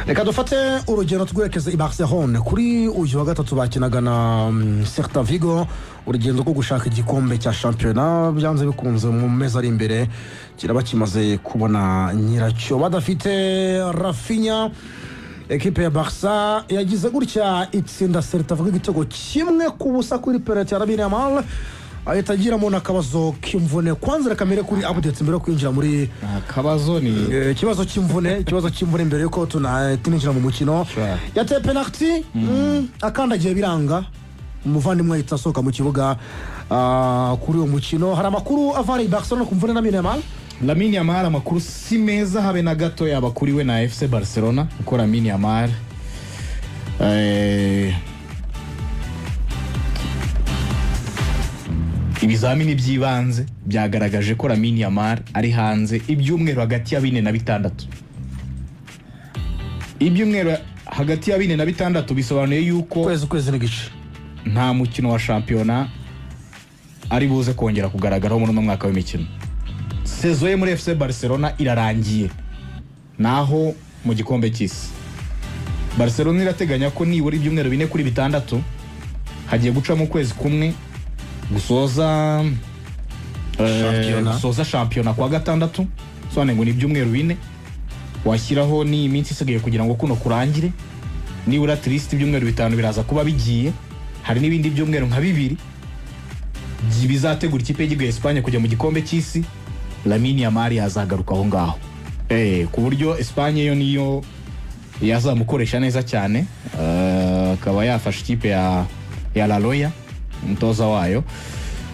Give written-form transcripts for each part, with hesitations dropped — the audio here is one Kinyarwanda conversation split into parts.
reka dufate urugero twerekeza i Barcelona kuri uyu wa gatatu bakinaga na Celta Vigo urugendo rwo gushaka igikombe cya shampiyona byanze bikunze mu mezi ari imbere kiraba kimaze kubona nyiracyo badafite Rafinha. Ekipe ya Barca yagize gutya itsinda Celta Vigo igitego kimwe ku busa kuri penalty ya Lamine Yamal ahitagira mu nakabazo kimvune kwanza kamere kuri update mbere kwinjira muri kabazo ni kibazo kimvune mbere yuko tuninjira mu mukino yateye penalty akandagiye biranga umuvandimwe itasoka mu kibuga kuri uwo mukino. Hari amakuru avana i Barcelona kumvune Lamine Yamal amakuru si meza habe na gato yabakuriwe na FC Barcelona uko Lamine Yamal ibizamini by'ibanze byagaragaje ko Lamine Yamal ari hanze ibyumweru hagati ya 4 na 6. Ibyumweru hagati ya 4 na 6 bisobanuye yuko kwezi n'igice nta mukino wa shampiyona ari buze kongera kugaragaraho muri mwaka w'imikino. Sezo ye muri FC Barcelona irarangiye naho mu gikombe cy'isi Barcelona irateganya ko nibura ibyumweru 4 kuri 6 hagiye guca mu kwezi kumwe gusoza shampiyona kwa gatandatu sone ngo ni ibyumweru 4 washyiraho ni iminsi isigaye kugira ngo kuno kurangire nibura triste ibyumweru 5 biraza kuba bigiye. Hari n'ibindi byumweru nka 2 bizategura ikipe y'igihugu Espagne kujya mu gikombe cy'isi. Lamine Yamal yazagaruka aho ngaho ku buryo Espagne yo niyo yazamukoresha neza cyane akaba yafasha ikipe ya La Loya umutoza wayo.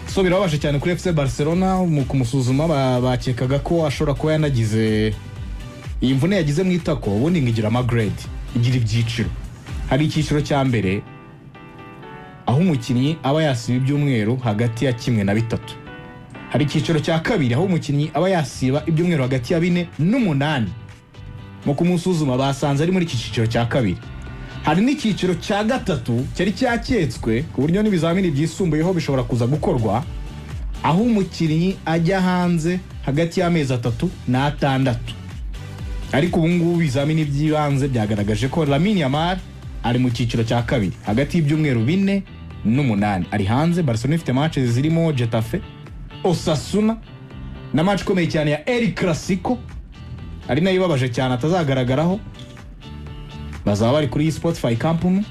So birabaje cyane kuri FC Barcelona mu kumusuzuma bakekaga ko ashobora kuba yanagize imvune yagize mu itako ubundi ngigira amagrade igira ibyiciro. Hari icyiciro cya mbere aho umukinnyi aba yasiba ibyumweru hagati ya 1 na 3. Hari icyiciro cya kabiri aho umukinnyi aba yasiba ibyumweru hagati ya 4 n'8. Mu kumusuzuma basanze ari muri iki cyiciro cya kabiri. Hari n'icyiciro cya gatatu cyari cyaketswe ku buryo n'ibizamini byisumbuyeho bishobora kuza gukorwa aho umukinnyi ajya hanze hagati y'amezi 3 na 6. Ariko ubu ngubu bizamini by'ibanze byagaragaje ko Lamine Yamal ari mu cyiciro cya kabiri hagati y'ibyumweru 4 n'8 ari hanze. Barcelona ifite matches zirimo Getafe, Osasuna na match ikomeye cyane ya El Clasico ari nayo babaje cyane atazagaragaraho. Bazaba bari kuri Spotify Camp Nou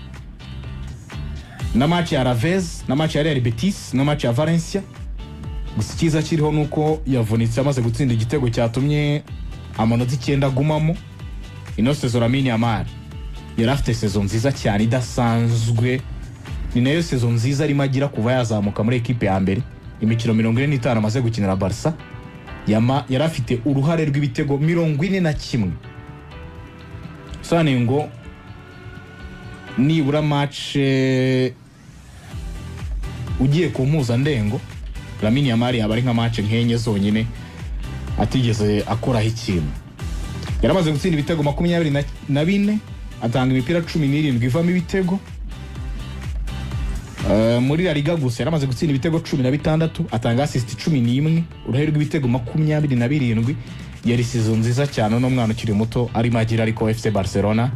na match ya Alaves na match ya Real Betis na match ya Valencia. Gusa cyiza kiriho nuko yavunitse amaze gutsinda igitego cyatumye amanota 9 agumamo. Ino sezo Lamine Yamal yarafite sezo nziza cyane idasanzwe, ni nayo sezo nziza arimo agira kuva yazamuka muri equipe ya mbere. Imikino 45 amaze gukinira Barca yarafite uruhare rw'ibitego 41. Sane ngo nibura match ugiye ku mpuzandengo Lamine Yamal yabari nka match nkenye zonyine atigeze akora ikintu. Yaramaze gutsinda ibitego 24 atanga imipira 17 ivamo ibitego. Muri La Liga gusa yaramaze gutsinda ibitego 16 atanga assist 11 uruhare rw'ibitego 27. Yari season nziza cyane no mwana ukiri muto ari magira ariko FC Barcelona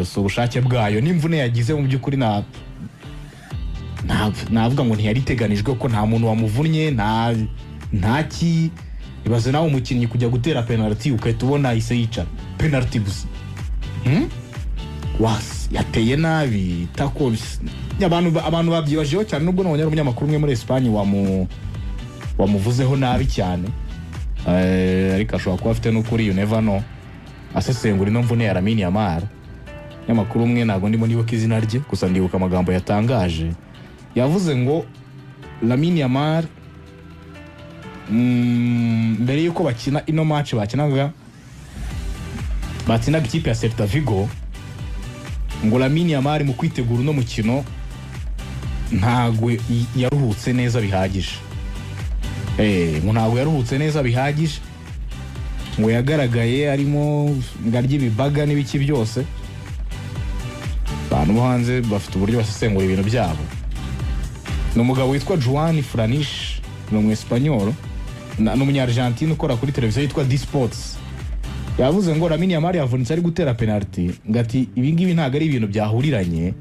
so ubushake bwayo n'imvune yagize mu byukuri navuga ngo ntiyariteganijwe ko nta muntu wamuvunnye ntaki ibaze nawe umukinnyi kujya gutera penalty ukahita ubona ise yicara penalty gusa was yateye nabi tako abantu babyibajeho cyane nubwo nabonye umunyamakuru umwe muri Espagne wamuvuzeho nabi cyane ariko ashobora kuba afite n'ukuri you never know asesengura ino mvune ya Lamine Yamal. Nyamakuru umwe ntago ndimo nibuka izina rye gusa ndibuka amagambo yatangaje yavuze ngo Lamine Yamal mbere yuko bakina ino match bakinaga ikipe ya Celta Vigo ngo Lamine Yamal mu kwitegura no mukino ntago yaruhutse neza bihagije. Ngo ntago yaruhutse neza bihagije ngo yagaragaye arimo ngarya ibibaga n'ibiki byose. Abantu hanze bafite uburyo basesengura ibintu byabo. N'umugabo witwa Joan Franish no mu Espanyol n'umunyargentine ukora kuri televiziyo yitwa D-Sports yavuze ngo Lamine Yamal yavunitse ari gutera penalty ngati ibi ngibi ntago ari ibintu byahuriranye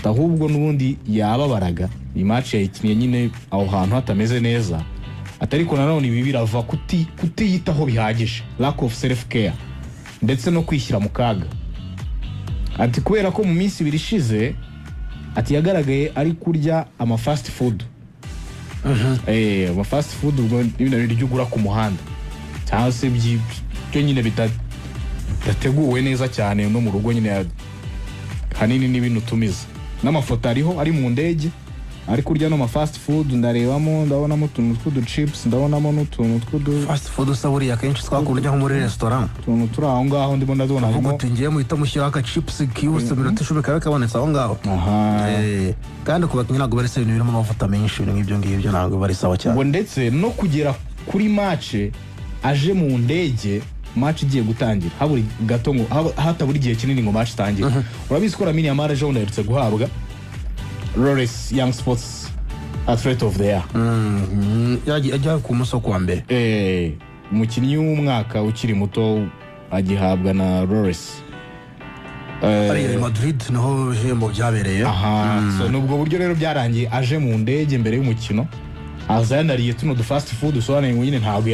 ahubwo nubundi yababaraga iyi match yayikiniye nyine aho hantu hatameze neza atariko nanone ibi birava kutiyitaho bihagije, lack of self care ndetse no kwishyira mu kaga. Ati kubera ko mu minsi ibiri ishize ati yagaragaye ari kurya ama fast food. Ama fast food ubwo ibintu biryo ugura ku muhanda cyangwa se byo nyine bitateguwe neza cyane no mu rugo nyine hanini n'ibintu tumiza. N'amafoto ariho ari mu ndege ari kurya no ma fast food, ndarebamo ndabonamo utuntu tw'udu chips, ndabonamo n'utuntu tw'udu fast food usaburiye akenshi twakurya nko muri restaurant, utuntu turi aho ngaho ndimo ndabona harimo ngiye muhita mushyiraho aka chips kiyuse minota 10 kabe kabonetse aho ngaho. Kandi ku bakinnyi ntabwo bari se ibintu birimo amavuta menshi n'ibyo ngibyo ntabwo bari sawa cyane. Ngo ndetse no kugera kuri match aje mu ndege match igiye gutangira haburi gato ngo hataburi igihe kinini ngo match itangire. Urabizi ko Lamine Yamal ejo unaherutse guhabwa Rolex Young Sports Athlete of the Year. Yajya ku musoko wa mbere. Umukinnyi w'umwaka ukiri muto agihabwa na Rolex. Real Madrid naho hembo byabereye. So nubwo buryo rero byarangiye aje mu ndege mbere y'umukino aza yanariye tuno du fast food usobaneye ngo nyine ntabwo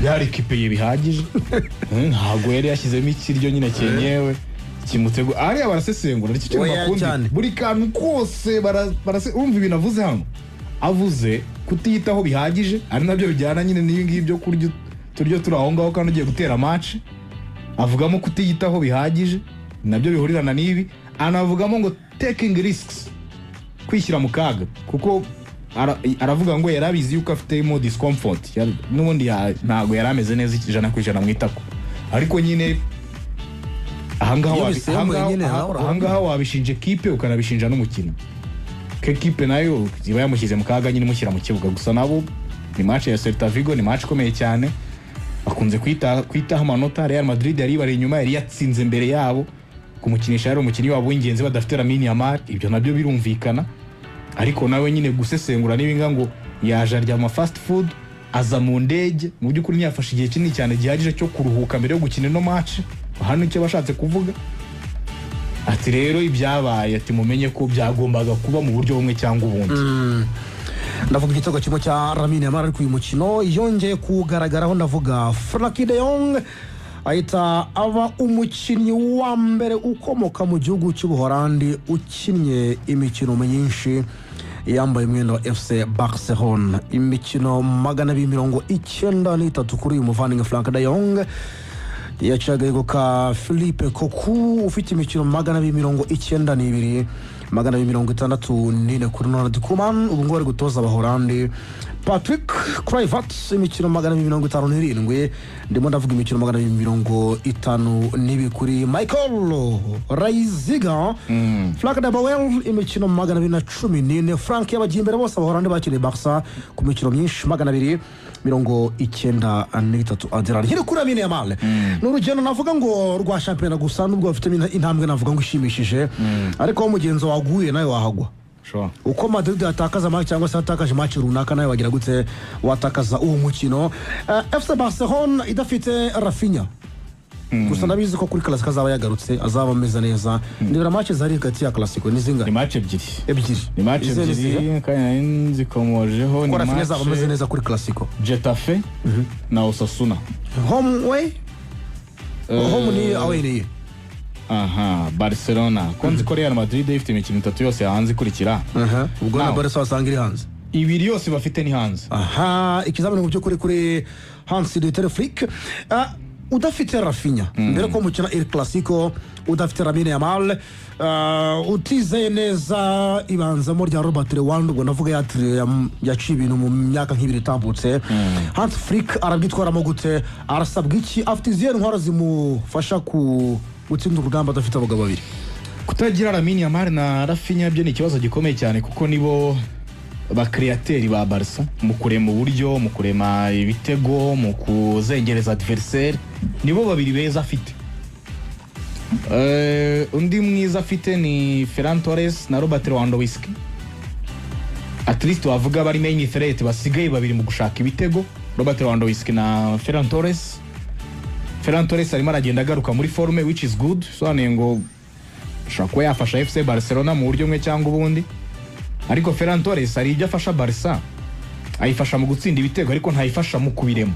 yari kipeye bihagije. Ntabwo yari yashyizemo ikiryo nyine cyenyewe kimutego ari abarasesengura n'icyo bakundi buri kantu kose urumva ibintu avuze hano, avuze kutiyitaho bihagije ari nabyo bijyana nyine n'ibi ngibi byo kurya turyo turi aho ngaho kandi ugiye gutera match. Avugamo kutiyitaho bihagije nabyo bihurirana n'ibi, anavugamo ngo taking risks, kwishyira mu kaga, kuko aravuga ngo yarabizi yuko afite mo discomfort n'ubundi ntago yarameze neza 100% mu itako, ariko nyine ahangaha wabishinje kipe ukanabishinja n'umukino ke kipe nayo ziba yamushyize mu kaga nyine mushyira mu kibuga. Gusa nabo ni match ya Celta Vigo, ni match ikomeye cyane bakunze kwitaho amanota. Real Madrid yari bari inyuma, yari yatsinze mbere yabo kumukinisha, yari umukinnyi wabo w'ingenzi badafite Lamine Yamal, ibyo nabyo birumvikana. Ariko nawe nyine gusesengura n'ibinga ngo yaje arya ama fast food aza mu ndege, mu by'ukuri ntiyafashe igihe kinini cyane gihagije cyo kuruhuka mbere yo gukina no match. Hano icyo bashatse kuvuga ati rero ibyabaye ati mumenye ko byagombaga kuba mu buryo bumwe cyangwa ubundi. Ndavuga igitego kimwe cya Lamine Yamal ariko uyu mukino yongeye kugaragaraho, ndavuga Frenkie de Jong ahita aba umukinnyi wa mbere ukomoka mu gihugu cy'Ubuholandi ukinnye imikino myinshi yambaye umwenda wa FC Barcelona, imikino 293 kuri uyu muvandimwe Frenkie de Jong. Yacagaye ka Philippe Cocu ufite imikino 292, 264 kuri Ronald Koeman ubu ngo ari gutoza Abaholandi. Patrick Kluivert imikino 257, ndimo ndavuga imikino 252 kuri Michael Reiziger. Frank de Boer imikino 214. Frank yabagiye imbere bose Abaholandi bakiriye Barca ku mikino myinshi 293 adirani. Hiri kuri Lamine Yamal n'urugendo navuga ngo rwa championnat gusa nubwo bafite intambwe navuga ngo ishimishije, ariko umugenzo waguye nayo wahagwa. Sure. Uko Madrid atakaza match cyangwa se atakaje match runaka nayo wagira gute watakaza uwo mukino. FC Barcelona idafite Rafinha. Gusa nabizi ko kuri Clasico azaba yagarutse, azaba ameze neza. Nibura match zari hagati ya Clasico nizinga. Ni match ebyiri. Ni match ebyiri kandi nzikomojeho ni match. Rafinha azaba ameze neza kuri Clasico. Getafe na Osasuna. Home way? Home ni away ni. Barcelona konzi ko Real Madrid ifite imikino 3 yose hanze ikurikira. Ubwo na Barca wasangiri hanze. Ibiri yose bafite ni hanze. Ikizamini mu byo kuri Hans Dieter Flick. Udafite Rafinha mbere ko mukina El Clasico, udafite Lamine Yamal, utizeye neza ibanzamo rya Robert Lewandowski, ubwo navuga yaciye ibintu mu myaka nk'ibiri itambutse. Hans Flick arabwitwaramo gute, arasabwa iki, afite izihe ntwaro zimufasha gutsinda urugamba adafite abagabo babiri? Kutagira Lamine Yamal na Rafinha byo ni ikibazo gikomeye cyane, kuko nibo ba createurs ba Barca mu kurema uburyo, mu kurema ibitego, mu kuzengereza adversaire, nibo babiri beza afite. Undi mwiza afite ni Ferran Torres na Robert Lewandowski. At least wavuga bari main threat basigaye babiri mu gushaka ibitego, Robert Lewandowski na Ferran Torres. Ferran Torres arimo aragenda agaruka muri forme which is good, sobanuye ngo ashobora kuba yafasha FC Barcelona mu buryo bumwe cyangwa ubundi, ariko Ferran Torres hari ibyo afasha Barca, ayifasha mu gutsinda ibitego ariko ntayifasha mu kubirema.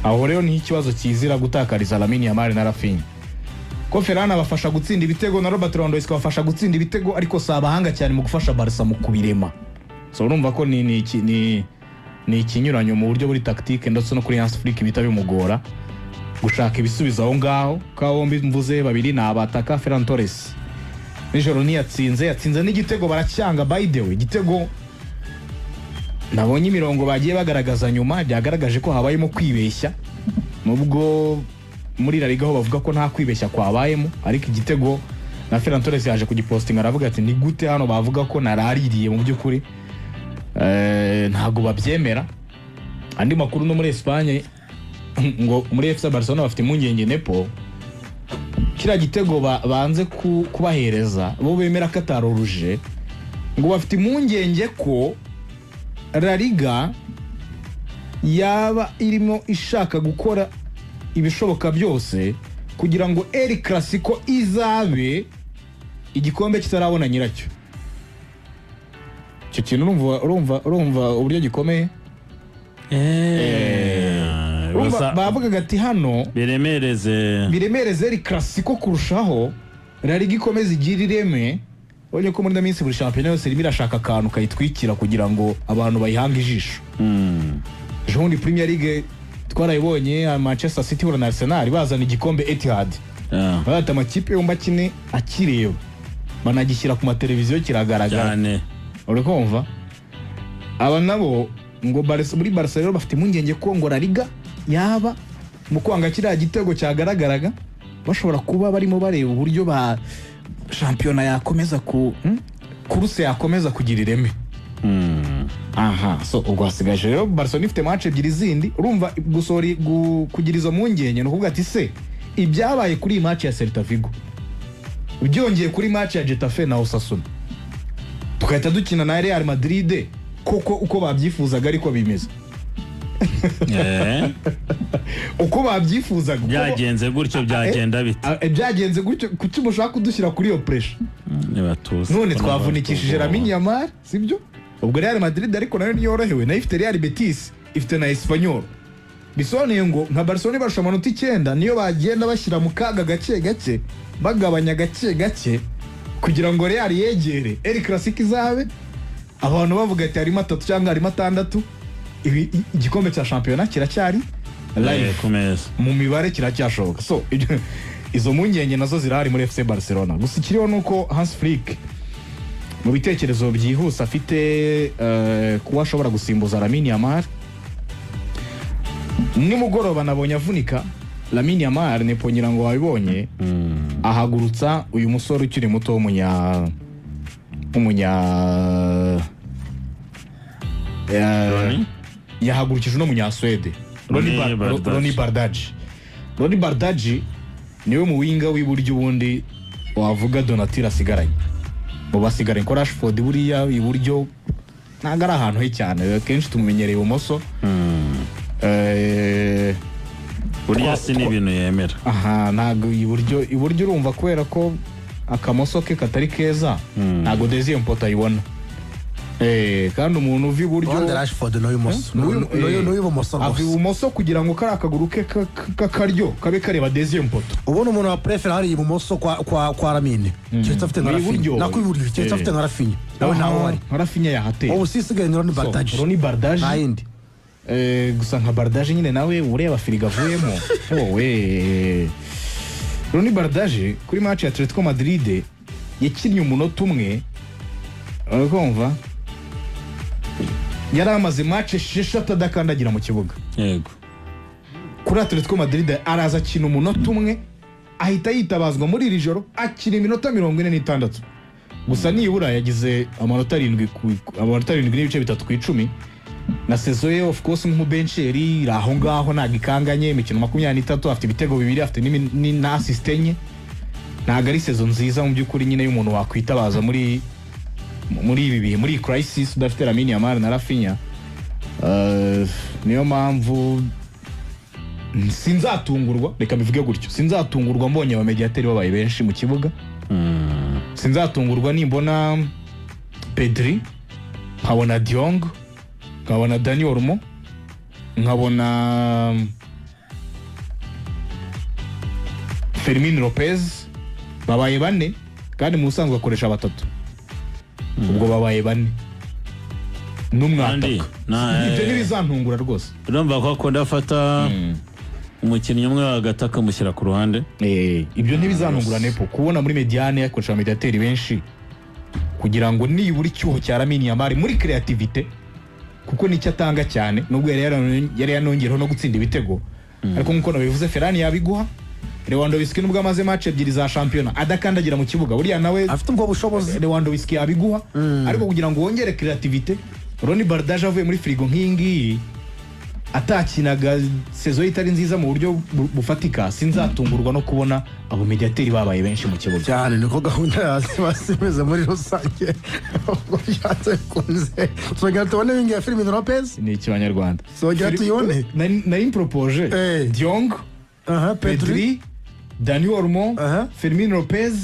Aho rero ni ikibazo kizira gutakariza Lamine Yamal na Rafinha, ko Ferran abafasha gutsinda ibitego na Robert Lewandowski abafasha gutsinda ibitego, ariko si abahanga cyane mu gufasha Barca mu kubirema. So urumva ko ni ikinyuranyo mu buryo buri tactique ndetse no kuri Hans Flick bita bimugora gushaka ibisubizo aho ngaho. Ka bombi mvuze babiri ni abataka. Ferran Torres nijoro yatsinze n'igitego baracyanga. By the way, igitego nabonye imirongo bagiye bagaragaza nyuma byagaragaje ko habayemo kwibeshya, nubwo muri La Liga ho bavuga ko nta kwibeshya kwabayemo, ariko igitego na Ferran Torres yaje kugipostinga aravuga ati ni gute hano bavuga ko naraririye mu by'ukuri ntago babyemera. Andi makuru no muri Espagne ngo muri FC Barcelona bafite impungenge Nepo kira gitego banze kubahereza bo bemera ko ataroruje, ngo bafite impungenge ko La Liga yaba irimo ishaka gukora ibishoboka byose kugira ngo El Clasico izabe igikombe kitarabona nyiracyo. Icyo kintu urumva uburyo gikomeye. Bavugaga ati hano biremereze El Clasico kurushaho La Liga ikomeza igira ireme. Ubonye ko muri minsi buri shampiyona yose irimo irashaka akantu kayitwikira kugira ngo abantu bayihange ijisho. Ejo Premier League twarayibonye Manchester City na Arsenal bazana igikombe Etihad. Bata amakipe yo mbakine akireba banagishyira ku mateleviziyo kiragaragara. Uri kumva? Aba nabo ngo muri Barcelona bafite impungenge ko ngo La Liga yaba mu kwanga kiriya gitego cyagaragaraga bashobora kuba barimo bareba uburyo ba shampiyona yakomeza kuruse yakomeza kugira ireme. So ubwo hasigaje rero Barcelona ifite match ebyiri zindi. Urumva kugira izo mpungenge no kuvuga ati se ibyabaye kuri iyi match ya Celta Vigo byongeye kuri match ya Getafe na Osasuna tukahita dukina na Real Madrid koko uko babyifuzaga ariko bimeze uko babyifuzaga byagenze gutyo byagenda bite byagenze gutyo kuki mushaka kudushyira kuri iyo pressure none twavunikishije Lamine Yamal sibyo. Ubwo Real Madrid ariko nayo niyorohewe nayo ifite Real Betis ifite na Espanyol, bisobanuye ngo nka Barcelona barusha amanota 9 niyo bagenda bashyira mu kaga gake bagabanya gake kugira ngo Real yegere El Clasico izabe abantu bavuga ati harimo 3 cyangwa harimo 6. Igikombe cya shampiyona kiracyari live mu mibare kiracyashoboka. So izo mpungenge nazo zirahari muri FC Barcelona. Gusa ikiriho nuko Hans Flick mu bitekerezo byihuse afite kuba ashobora gusimbuza Lamine Yamal. Nimugoroba nabonye avunika Lamine Yamal neponyira ngo wabibonye ahagurutsa uyu musore ukiri muto umunya yahagurukije no munya Swede Ronny Bardghji. Ronny Bardghji niwe mu winga w'iburyo ubundi wavuga Donatilla asigaranye mu basigaranye ko Rashford buriya iburyo ntago ari ahantu he cyane kenshi tumumenyereye ibumoso. buriya si n'ibintu yemera. Ntago iburyo urumva kubera ko akamoso ke katari keza ntago Deuxième Poto ayibona. Kandi umuntu uvi iburyo Rashford no ibumoso avi ibumoso kugira ngo kari akaguru ke kakaryo kabe kareba Deuxième Poto. Ubona umuntu wa prefera hari ibumoso kwa Lamine cyetse afite nka Rafinha nakwiburyo cyetse afite nka Rafinha nawe nawe ari Rafinha yahateye ubu sisigaye Ronny Bardghji nayindi gusa nka Bardghji nyine nawe ureba firiga avuyemo wowe. Ronny Bardghji kuri match ya Atletico Madrid yakinnye umunota umwe urakumva yari amaze match 6 adakandagira mu kibuga. Yego kuri Atletico Madrid araza akina umunota umwe ahita yitabazwa muri iri joro akina iminota 46 gusa nibura yagize amanota 7 n'ibice 3 ku 10 na saison ye of course nk'umubencheri aho ngaho nagikanganye imikino 23 afite ibitego 2 afite na assist enye. Ntago ari saison nziza mu by'ukuri nyine y'umuntu wakwitabaza muri ibi bihe muri crisis udafite Lamine Yamal na Rafinha. Niyo mpamvu sinzatungurwa, reka bivuge gutyo, sinzatungurwa mbonye abamediateri babaye benshi mu kibuga. Sinzatungurwa nimbona Pedri, nkabona De Jong, nkabona Dani Olmo, nkabona Fermin Lopez, babaye bane kandi mu busanzwe bakoresha batatu. Ubwo babaye bane n'umwataka. Ibyo ntibizantungura rwose. Urumva ko akunda afata umukinnyi umwe hagati akamushyira ku ruhande. Ibyo ntibizantungura nepo kubona muri mediane yakoresha mediateri benshi kugira ngo nibura icyuho cya Lamine Yamal muri creativity, kuko nicyo atanga cyane nubwo yari yanongereho no gutsinda ibitego. Ariko nkuko nabivuze Ferran yabiguha, Lewandowski nubwo amaze match ebyiri za shampiyona adakandagira mu kibuga, buriya nawe afite ubwo bushobozi. Lewandowski yabiguha, ariko kugira ngo wongere creativity, Ronny Bardaje avuye muri frigo nk'ingi atakinaga sezo itari nziza mu buryo bufatika, sinzatungurwa no kubona abo mediateri babaye benshi mu kibuga cyane. Niko gahunda yasimeze muri rusange ubwo byatse kunze. Sogera tubone wingi ya Fermin Lopez ni icy'abanyarwanda. Sogera tuyone nari propose De Jong, Pedri, Dani Olmo, Fermin Lopez,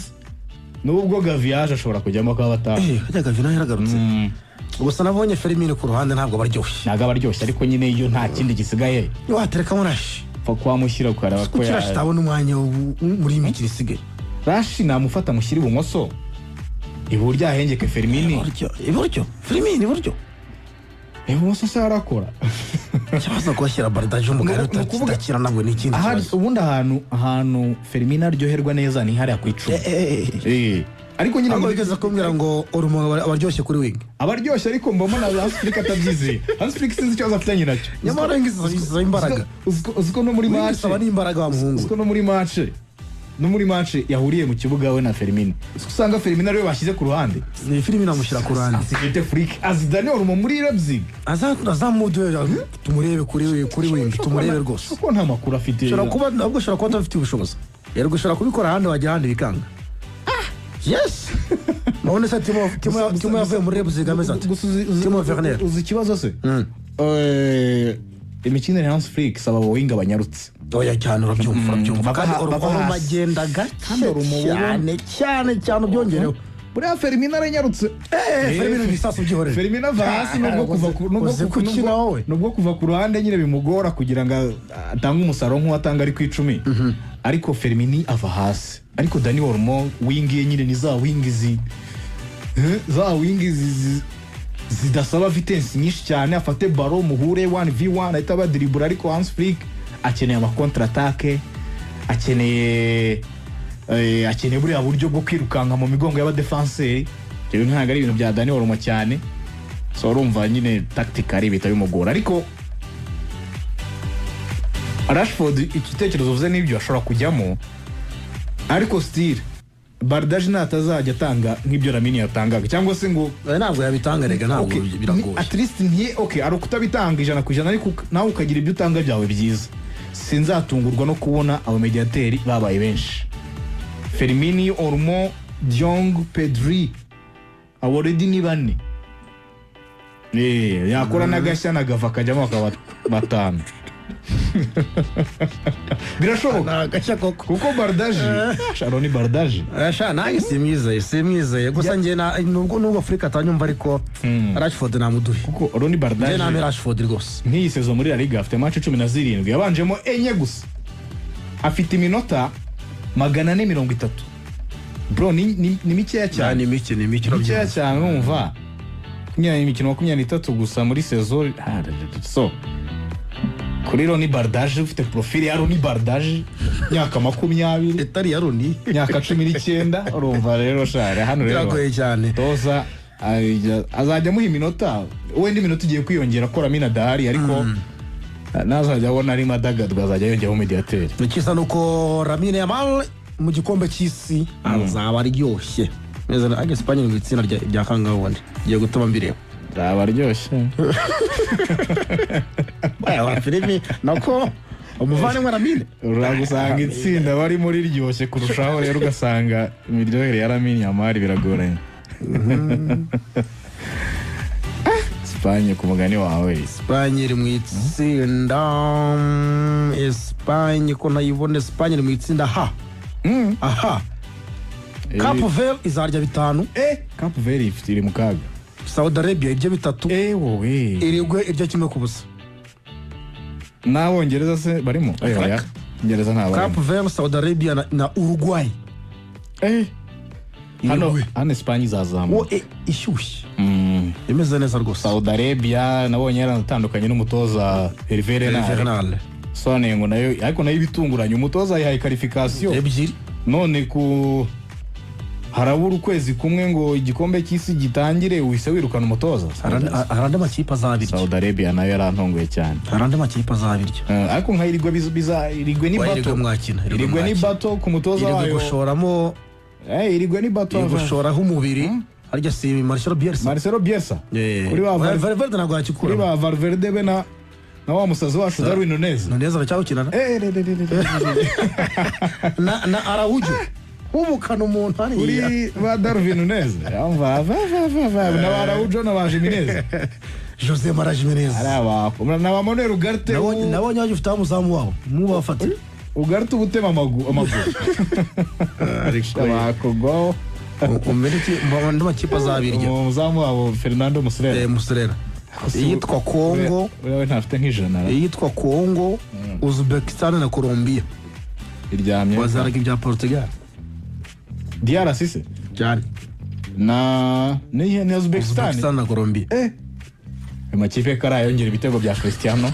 nubwo Gaviage ashobora kujyamo kwa batanu. Gavi nawe yaragarutse. Gusa nabonye Fermin ku ruhande ntabwo baryoshye. Ntabwo baryoshye, ariko nyine iyo nta kindi gisigaye waterekamo Rashi. Fa kwamushyira ukaraba ko Rashi tabona umwanya muri imikino isigaye. Rashi namufata mushyira ibumoso, iburyo ahengeke Fermin. Iburyo Fermin iburyo. Ibumoso se arakora. Cyabaza kwashyira Bardaje umugara utakira nabwo n'ikindi kibazo. Ubundi ahantu Fermin aryoherwa neza ni hariya ku icumi. Ariko nyine ngo bigeze kumbwira ngo Olmo abaryoshye kuri wing. Abaryoshye ariko mbona Hans Flick atabyizeye. Hans Flick sinzi icyo afitanye nacyo. Nyamara ngize imbaraga. Uziko no muri match aba ni imbaraga wa muhungu. Uziko no muri match yahuriye mu kibuga we na Fermin. Usanga Fermin ariwe bashyize ku ruhande. Ni Fermin amushyira ku ruhande. Sifite Flick Dani Olmo muri Leipzig. Azamudwe tumurebe kuri wing, tumurebe rwose. Kuko nta makuru afite. Shora kuba nabwo shora kuba afite ubushobozi. Yari gushora kubikora handi wajya handi bikanga. Yes. None se Timo yavuye muri Leipzig ameze ati. Timo Werner. Uzi ikibazo se? Imikino ya Hans Flick saba winga abanyarutse. Oya cyane urabyumva. Kandi Olmo magenda cyane byongereho. Buriya Fermin aranyarutse. Fermin bisasu byihorera. Fermin ava hasi nubwo kuva ku ruhande nyine bimugora kugira ngo atange umusaruro nk'uwatanga ari ku 10. Ariko Fermin ava hasi. Ariko Dani Olmo wingi nyine ni za wingi zidasaba vitesse nyinshi cyane, afate baro muhure 1v1 ahita badribura. Ariko Hans Flick akeneye ama contre attaque, akeneye buriya buryo bwo kwirukanka mu migongo y'aba defenseur. Ibyo ntabwo ari ibintu bya Dani Olmo cyane, so urumva nyine tactically bita bimugora. Ariko Rashford ikitekerezo vuze n'ibyo ashobora kujyamo, ariko still Bardaje natazajya atanga nk'ibyo Lamine yatangaga, cyangwa se ngo ntabwo yabitanga rega, ntabwo biragoye. At least ari kutabitanga 100%, ariko nawe ukagira ibyo utanga byawe byiza. Sinzatungurwa no kubona abo mediateri babaye benshi. Fermin, Olmo, De Jong, Pedri, already ni bane. Yakora n'agashya nagava kajyamo akaba batanu. Birashoboka agashya koko, kuko Bardaje Ronny Bardaje nange simwizeye gusa njye nubwo Afrika atanyumva, ariko Rashford namuduhe, kuko Ronny Bardaje njye name Rashford rwose. Nk'iyi sezo muri La Liga afite match 17 yabanjemo enye gusa, afite iminota 430. Bro ni mikeya cyane. Ni mikeya cyane numva. Imikino 23 gusa muri sezo. So kuri Ronny Bardaje ufite profil ya Ronny Bardaje myaka 20 etari ya Ronny myaka 19, urumva rero share hano rero biragoye cyane. Toza azajya muha iminota, wenda iminota igiye kwiyongera ko Lamine adahari, ariko nazajya abona ari madagadwa azajya yongeraho mediateur. Nikisa nuko Lamine Yamal mu gikombe cy'isi azaba aryoshye neza. Espanye mu itsinda rya kangaho wandi giye gutuma mbireba abaryoshye. Wa Filimi nako umuvane Lamine uragusanga itsinda bari muri ryoshye kurushaho, rero ugasanga imiryohere ya Lamine Yamal biragoranye. Espagne ku mugani wawe. Espagne iri mu itsinda Espagne ko nayibona Espagne iri mu itsinda H. Aha. Cape Verde izarya 5. Cape Verde iri mu kaga. Saudi Arabia irya 3. Wowe. Irigwe irya 1-0. N'Abongereza se barimo? Oya. Ngereza nta barimo. Cape Verde, Saudi Arabia na Uruguay. Hano Espagne izazamuka. Ishyushye. Imeze neza rwose. Saudi Arabia nabonye yaratandukanye n'umutoza Hervé Renard. Sone ngo nayo ariko nayo bitunguranye umutoza yahaye qualification ebyiri. None ku harabura ukwezi kumwe ngo igikombe cy'isi gitangire uhise wirukana umutoza. Harande makipe azabirya. Saudi Arabia nayo yarantongoye cyane. Harande makipe azabirya. Ariko nkayirigwe irigwe ni bato. Irigwe ni bato ku mutoza wayo. Irigwe gushoramo irigwe ni bato. Gushoraho umubiri. Harya si Marcelo Bielsa. Kuri ba Valverde ntabwo yakikura. Kuri ba Valverde be na wa musazi wacu Darwin Nunez. Nunez aracyawukinana. Na Araujo. Ubukana umuntu hariya. Kuri ba Darwin Nunez. Yamva na ba Araujo na ba Jimenez. Jose Mara Jimenez. Araba na ba Manuel Ugarte. Nabonye waje ufite umuzamu wabo. Mubafate. Ugarte ubutema amaguru. Ariko bakogo. Umeriki mbona makipe azabirya. Umuzamu wabo Fernando Muslera. Yitwa Congo. Wewe ntafite nk'ijana. Yitwa Congo, Uzbekistan na Colombia. Iryamye. Wazaraga ibya Portugal. DRC se? Cyane. Ni Uzbekistan na Colombia. Amakipe karayongera ibitego bya Cristiano.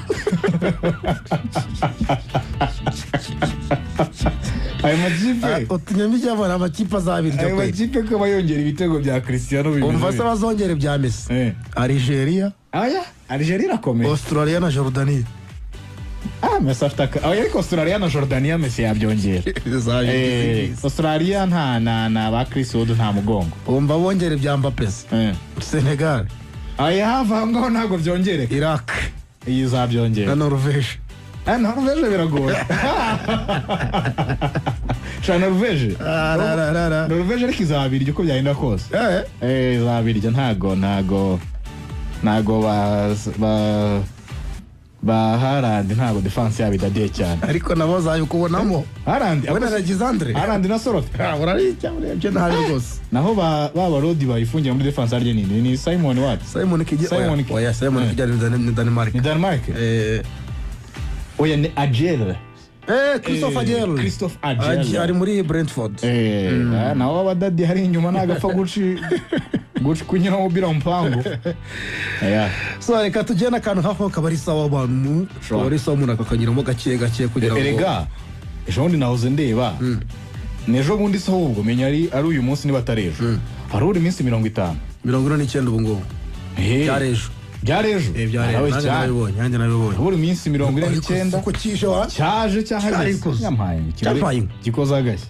Ayo makipe otunyami cyabona amakipe azabirya. Ayo makipe ko bayongera ibitego bya Cristiano umva se bazongera ibya Messi. Algeria. Algeria irakomeye. Australia na Jordania. Messi afite ariko Australia na Jordania Messi yabyongera. Australia nta ba Chris Wood nta mugongo. Umva bongera ibya Mbappé. Senegal. Hava ngaho ntabwo byongereka. Iraq. Iyi zabyongera. Na Norvège. Norvège biragoye. Norvège. Norvège ariko izabirya uko byagenda kose. Izabirya ntago ba Haaland ntago defense yabo idadiye cyane. Ariko nabo zayukubonamo. Haaland abona Alexandre. Haaland na Soroth. Uraricya byo ntabe rwose. Naho ba Rodi bayifungiye muri defense arye ni Simon what? Simon Kijya ni Denmark. Ni Denmark. Oya ni Agel. Christophe Agel. Ari muri Brentford. Naho abadadi hari inyuma nagapfa guci kunyura mu biro mpango. So reka tugena akantu hafi kabari sawa abantu. Kabari sawa umuntu akakanyuramo gake kugira ngo. Erega ejo bundi nahoze ndeba. Nejo bundi se ahubwo menya ari uyu munsi niba atarejo. Hari uri minsi 50. 49 ubu ngo. Byarejo. Nanjye nabibonye. Buri minsi 49. Uko kije wa? Cyaje Cyampaye. Gikoza agashya.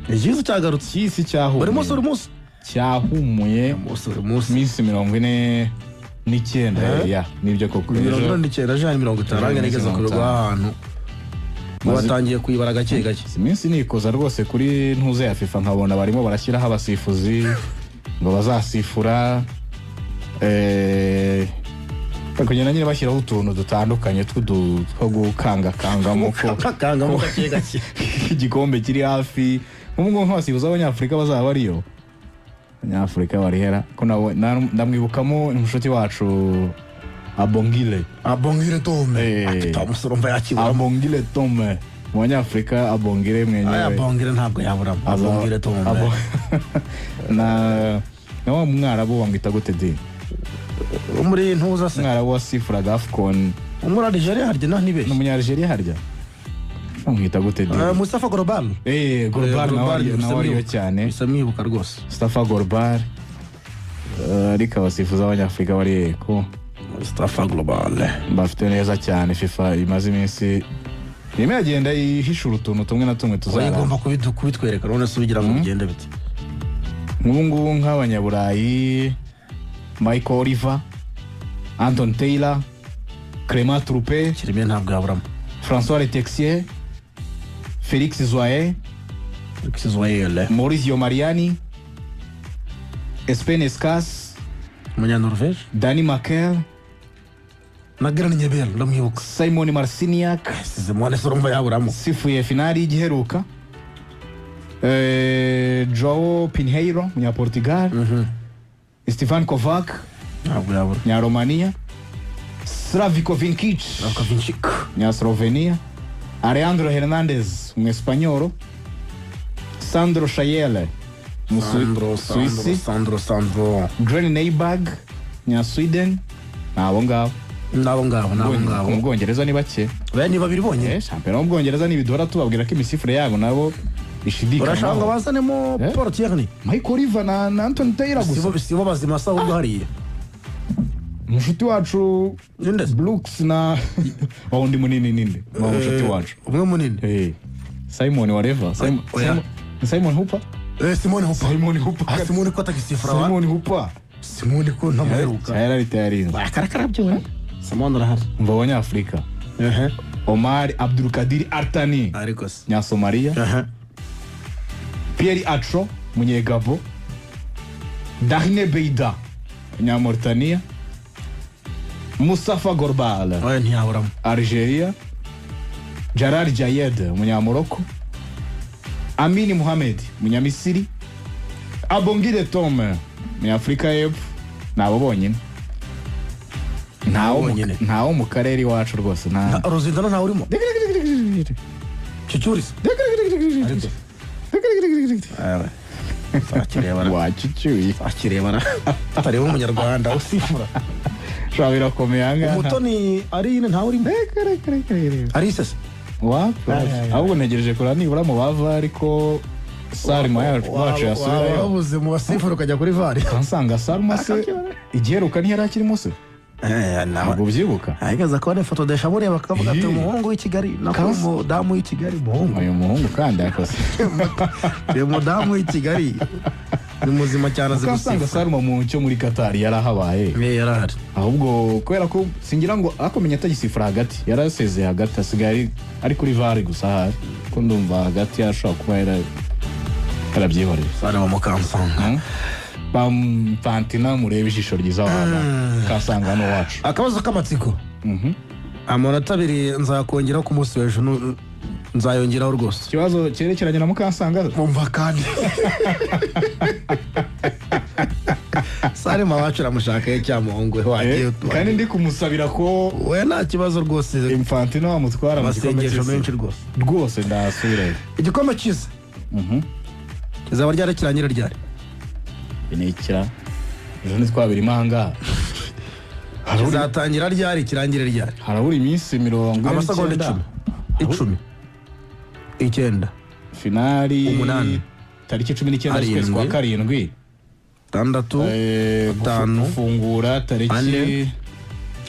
Igize cyagarutse. Kisi cyahumuye. Buri munsi. Cyahumuye. Minsi 49. Nibyo koko. 49 aje 50 nange nigeze kubigwa ahantu. Batangiye kuyibara gake. Minsi nikoza rwose kuri ntuze ya FIFA nkabona barimo barashyiraho abasifuzi ngo bazasifura kugenda nyine bashyiraho utuntu dutandukanye two gukangakangamo ko gake igikombe kiri hafi nk'ubwo nk'abasifuzi b'Abanyafurika bazaba bariyo. Abanyafurika barihera ko ndamwibukamo umushuti wacu Abongile Tome. Tamusurumva yakibura. Abongile Tome. Mu Banyafurika Abongile mwenyewe. Abongile ntabwo yabura. Abongile Tome. Na wa mwarabu wangita gute di? Muri ntuza se. Mwarabu wasifuraga AFCON. Muri Algeria harya nibeshye. N'umunya Algeria harya. Wangita gute di? Mustafa Gorbar. Gorbar nawariyo cyane. Bisamwibuka rwose. Mustafa Gorbar. Ariko abasifuzi b'Abanyafurika bari ko Mustafa Global. Bafite neza cyane FIFA imaze iminsi Yeme agenda ihishura utuntu tumwe na tumwe tuzara. Igomba kubitwereka none subigira ngo bigende bite. Ngubu nk'Abanyaburayi Michael Oliver, Anton Taylor, Clément Troupé, Kirime ntabwo yaburamo. François Letexier, Félix Zoye, Mauricio Mariani, Espen Escas, Umunyanorvege Dani Makel, na Granit Xhaka ndamwibuka. Simon Marciniak Size mwane sorumva yaburamo. sifuye finali y'igiheruka. Joao Pinheiro Munyaportugal, Stefan Kovac Ntabwo yabura. Nyaromania, Slavko Vinkic Akavinchik. Nyaslovenia, Alejandro Hernandez Mwespanyolo, Sandro Schayele Suisi, Sandro. Granny Neiberg Sweden. Nabo ngabo Nabo ngabo. mu Bwongereza ni bake. Bene babiri bonyine. Shampiyona mu Bwongereza ni bidora tubabwira ko imisifure yabo nabo ishidikana. Urashaka bazanemo Paul Tierney. Michael Oliver na Anthony Taylor gusa. Sibo bazima sa ubwo hariya. Mushuti wacu Brooks na wundi munini ninde mushuti wacu umwe munini Simon whatever Simon Hooper Simon Hooper Simon ko atagisifura wa Simon Hooper Simon ko ntamuheruka yari tayari akarakara byo Simon arahari mva abanyafurika Omar Abdul Kadir Artani ariko nya Somalia Pierre Atro Munyegabo Dahine Beida nya Mauritania Mustafa Gorbal ntiyaburamo Algeria, Gerard Jayed Munyamorocco, Amini Mohamed Munyamisiri, Abongile Tom Munyafrika y'Epfo. Nabo bonyine ntawo mu karere iwacu rwose nta Rosindano ntawe urimo Chichuris wacicuye akirebana atareba umunyarwanda usifura shobora birakomeye ahangaha. Umutoni Arine ntawe urimo Arisese ahubwo ntegereje kureba nibura mu bava ariko Salma wacu yasubirayo wabuze mu basifura ukajya kuri VAR kansanga Salma se igiheruka ntiyari akirimo se ntabwo ubyibuka ahagaze akabona ifoto desha mureba akavuga ati umuhungu w'i Kigali nako umudamu w'i Kigali uyu muhungu kandi yakoze uyu mudamu w'i Kigali ni muzima cyane azi gusanga Salma mu cyo muri Qatar yarahabaye yarahari ahubwo kubera ko singira ngo akomenya atagisifura hagati yarasezeye hagati asigaye ari kuri VAR gusa ahari ko ndumva hagati yashobora kuba yarabyihoreye Salma mukansanga Fantina mureba ijisho ryiza wabana kasanga hano wacu akabazo k'amatsiko amanota abiri nzakongeraho ku munsi w'ejo nzayongeraho rwose ikibazo cyerekeranye na Mukansanga umva kandi Salma wacu aramushaka cyamuhungu wagiye kandi ndi kumusabira ko we nta kibazo rwose Infantino wamutwara mu gikombe menshi rwose ndasubirayo igikombe cyiza kizaba ryarakirangira ryari Inekira ejo ntitwabirimo ahangaha kizatangira ryari kirangire ryari harabura iminsi 40 amasegonda 10 9 finali 8 tariki 19 z'ukwezi kwa karindwi 6 5 gufungura tariki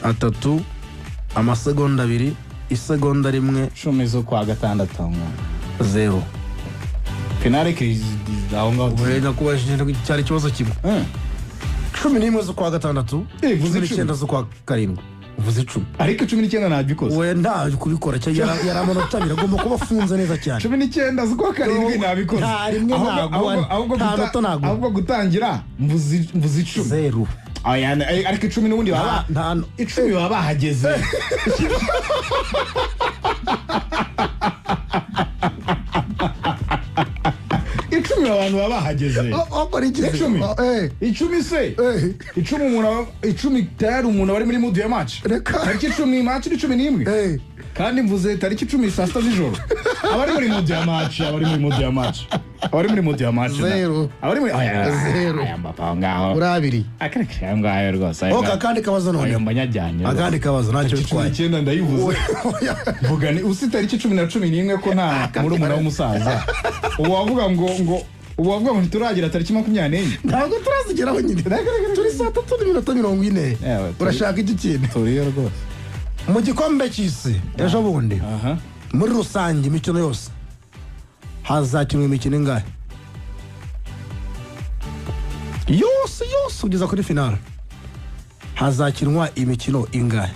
3 amasegonda 2 isegonda 1 10 zo kwa gatandatu 0 finale krizi aho ngaho wenda kubashije cyari kibazo kimwe 11 zo kwa gatandatu 19 zo kwa karindwi uvuze 10 ariko 19 nabikoze wenda kubikora cyangwa yaramanota biragomba kuba funze neza cyane 19 zo kwa karindwi nabikoze ahubwo gutangira mvuze 10 0 ariko 10 n'ubundi baba 10 baba bahageze icumi abantu baba bahageze icumi se icumi tayari umuntu bari muri mudu ya match tariki 10 match ni 11 kandi mvuze tariki 10 saa 6 z'ijoro abari muri mudu ya match abari muri mudu aya mbapa ngaho urabiri akareka ngaho rwose kandi kabazo none mbanyajyanye akandi kabazo ntacyo bitwaye 19 ndayivuze vuga ni usi tariki 10 na 11 ko nta muri umuntu w'umusaza uwavuga ngo ntituragira tariki 24 ntabwo turazigeraho nyine turi saa 3:40 urashaka iki kintu turiyo rwose mu gikombe cy'isi ejo bundi muri rusange imikino yose hazakinwa imikino ingahe yose ugeza kuri finale hazakinwa imikino ingahe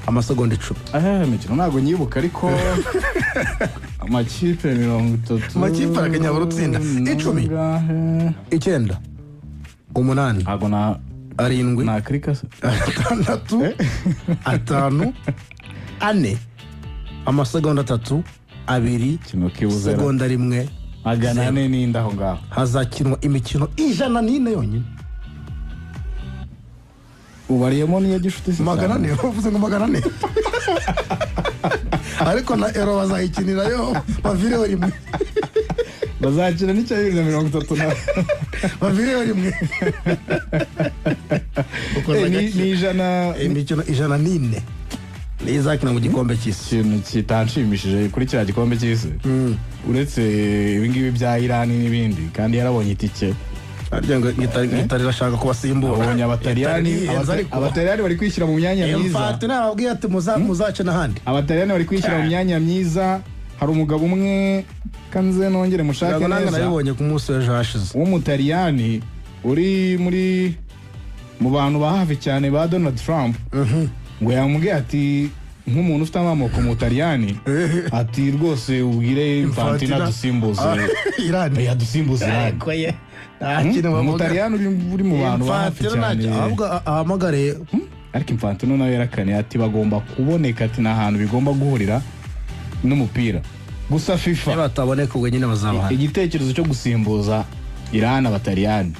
amasegonda 10 imikino ntabwo nyibuka ariko amakipe 30 amakipe araganya urutsinda 10 9 8 ntabwo arindwi nta krika se 6 5 4 amasegonda 3 2 kino kibuze segonda 1 magana ane n'indaho ngaho hazakinwa imikino 104 yonyine. ubariyemo niyo gishuti se 400 uvuze ngo 400 ariko na ero bazayikinirayo bavireho rimwe bazakina n'icya 2030 bavireho rimwe ni ijana imikino 104 niyo izakina mu gikombe cy'isi. ikintu kitanshimishije kuri kiriya gikombe cy'isi uretse ibingibi bya Irani n'ibindi kandi yarabonye itike arya ngo Itali irashaka kubasimbura. abonye abataliyani bari kwishyira mu myanya myiza. Infantino yababwiye ati muzace n'ahandi. abataliyani bari kwishyira mu myanya myiza. hari umugabo umwe kanze nongere mushake neza nabibonye ku munsi w'ejo hashize w'umutaliyani uri mu bantu ba hafi cyane ba Donald Trump ngo yamubwiye ati nk'umuntu ufite amamoko mu Taliyani ati rwose ubwire Infantino adusimbuze Irani yadusimbuze Irani umutaliyani uri mu bantu ba hafi cyane ahubwo ahamagare ariko Infantino nawe yarakane ati bagomba kuboneka ati n'ahantu bigomba guhurira n'umupira gusa FIFA bataboneka ubwo nyine bazabahana igitekerezo cyo gusimbuza Irani abataliyani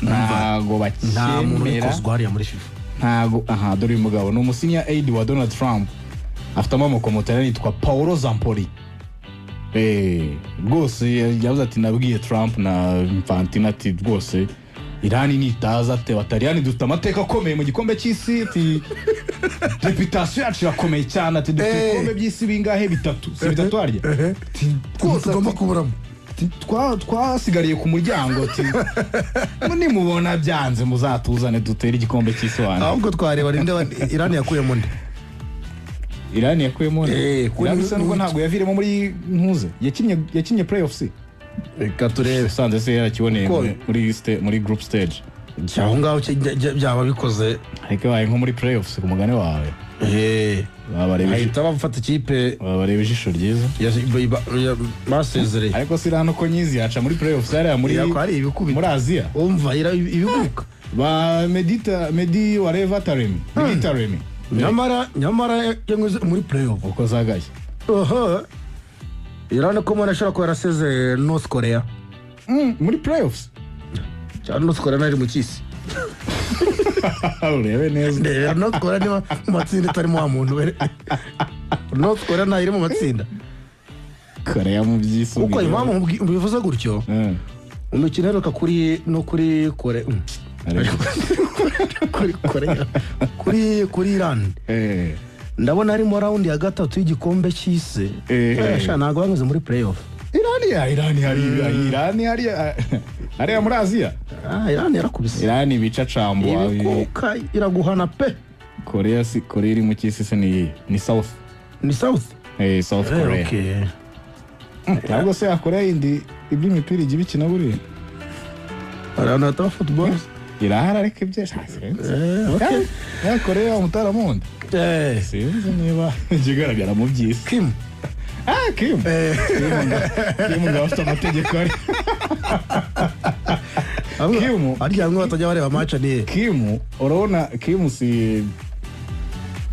ntago nta muntu bakemera ukozwe hariya muri FIFA ntago dore uyu mugabo ni umusinya aid wa Donald Trump afite amamoko mu Taliyani yitwa Paolo Zampoli rwose yavuze ati nabwiye Trump na Infantino ati rwose Irani nitaza ate abataliyani dufite amateka akomeye mu gikombe cy'isi ati reputation yacu irakomeye cyane ati dufite ibikombe by'isi bingahe bitatu si bitatu harya tugomba kuburamo twasigariye ku muryango ati nimubona byanze muzatuzane dutere igikombe cy'isi wanjye ahubwo twareba ninde Irani yakuyemo nde Irani yakuyemo nde Irani se nubwo ntabwo yaviremo muri ntuze yakinnye playoffs reka turebe usanze se yarakiboneye muri group stage cyaho ngaho byaba bikoze ariko baye nko muri playoffs ku mugane wawe bahita bafata ikipe bareba ijisho ryiza basezereye ariko si hano ko nyizi yaca muri playoffs hariya muri Aziya umva ibiguruka ba Medi wareva Taremi nyamara yanyuze muri playoff uko zagaye Irani ko mwana ashobora kuba yaraseze North Korea muri playoffs cyane North Korea nari mu cyisi urebe neza North Korea ni mu matsinda itarimo wa muntu North Korea ntayiri mu matsinda Korea mu by'isi uko impamvu bivuze gutyo umukino heruka kuri Korea kuri Iran ndabona harimo round ya gatatu y'igikombe cy'isi ntabwo banyuze muri playoff. Irani hariya muri Aziya Irani yarakubise Irani bica cambo ibikuka iraguhana pe. Korea iri mu cy'isi se ni South South Korea ntabwo se Korea yindi iby'imipira ijya ibikina buriya aranata football irahara ariko ibyeshaje Korea umutaramundi sinzi niba ikigaragara mu by'isi Kim ngo afite amategeko ari arya bamwe batajya bareba match ni urabona Kim si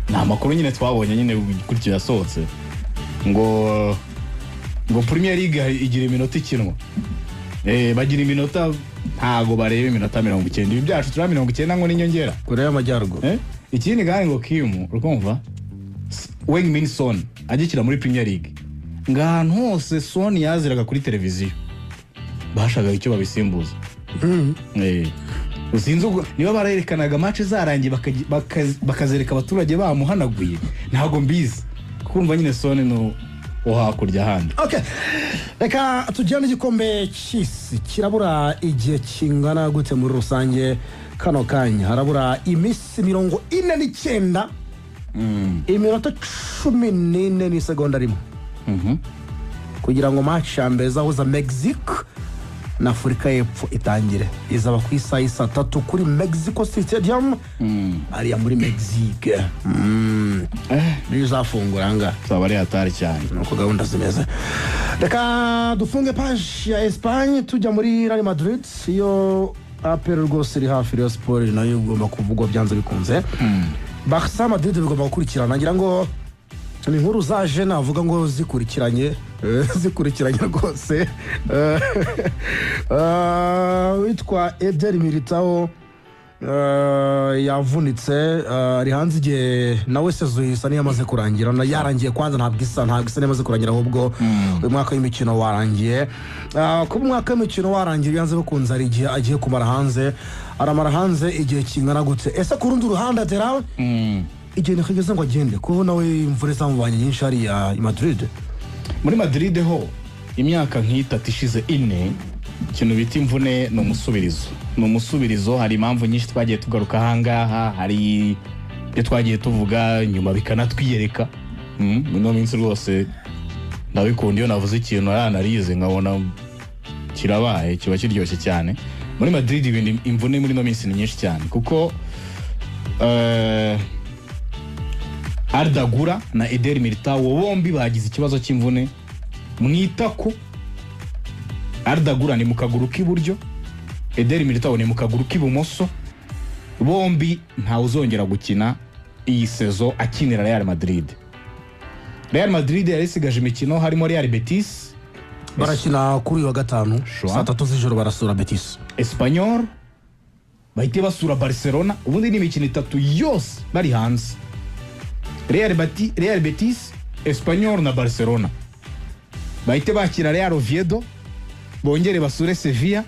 nta makuru nyine twabonye nyine gutyo yasohotse ngo Premier League igira iminota ikinwa bagira iminota ntago bareba iminota 90 ibi byacu turi 90 ngo n'inyongera Korea y'Amajyaruguru ikindi kandi ngo Kim urukumva Heung-min Son agikira muri Premier League ngahantu hose Son yaziraga kuri televiziyo bashagaga icyo babisimbuza usinzi niba barerekanaga match zarangiye bakazereka abaturage bamuhanaguye ntago mbizi kumva nyine Son no hakurya handi. Reka tujyane igikombe cy'isi kirabura igihe kingana gute muri rusange kano kanya harabura iminsi 49 iminota 14 n'isegonda rimwe kugira ngo match ya mbere zahuza Mexique na Afurika y'Epfo itangire izaba ku isaha 3 kuri Mexico Stadium ariya muri Mexique bizafungura nga zaba ari hatari cyane nuko gahunda zimeze. Reka dufunge page ya Espagne tujya muri Real Madrid iyo APR rwose iri hafi ya Sport nayo igomba kuvugwa byanze bikunze. Barca Madrid bigomba gukurikirana ngira ngo ni inkuru zaje navuga ngo zikurikiranye rwose. Witwa Eder Militao yavunitse ari hanze igihe nawe sezo isa niyamaze kurangira yarangiye kwanza ntabwo isa niyamaze kurangira ahubwo uyu mwaka w'imikino warangiye. Kuba umwaka w'imikino warangiye byanze bikunze ari igihe agiye kumara hanze, aramara hanze igihe kingana gute? Ese ku rundi ruhande atera igihe nikigeze ngo agende kuko nawe imvura zamubanye nyinshi hariya i Madrid. Muri Madrid ho imyaka nk'itatu ishize ine ikintu bita imvune ni umusubirizo. Hari impamvu nyinshi twagiye tugaruka ahangaha, hari ibyo twagiye tuvuga nyuma bikanatwiyereka. Muno minsi rwose ndabikunda iyo navuze ikintu aranarize nkabona kirabaye kiba kiryoshye cyane. Muri Madrid ibintu imvune muri no minsi ni nyinshi cyane kuko Arda Güler na Eder Militao bombi bagize ikibazo cy'imvune mwitako. Arda Güler ni mu kaguru k'iburyo, Eder Militao ni mu kaguru k'ibumoso. Bombi ntawe uzongera gukina iyi sezo akinira Real Madrid. Real Madrid yarisigaje imikino harimo Real Betis barakina kuri wa gatanu saa 3 z'ijoro barasura Betis. Espanyol bahite basura Barcelona. Ubundi ni imikino itatu yose bari hanze. Real Betis, Espanyol na Barcelona. Bahite bakira Real Oviedo, bongere basure Sevilla,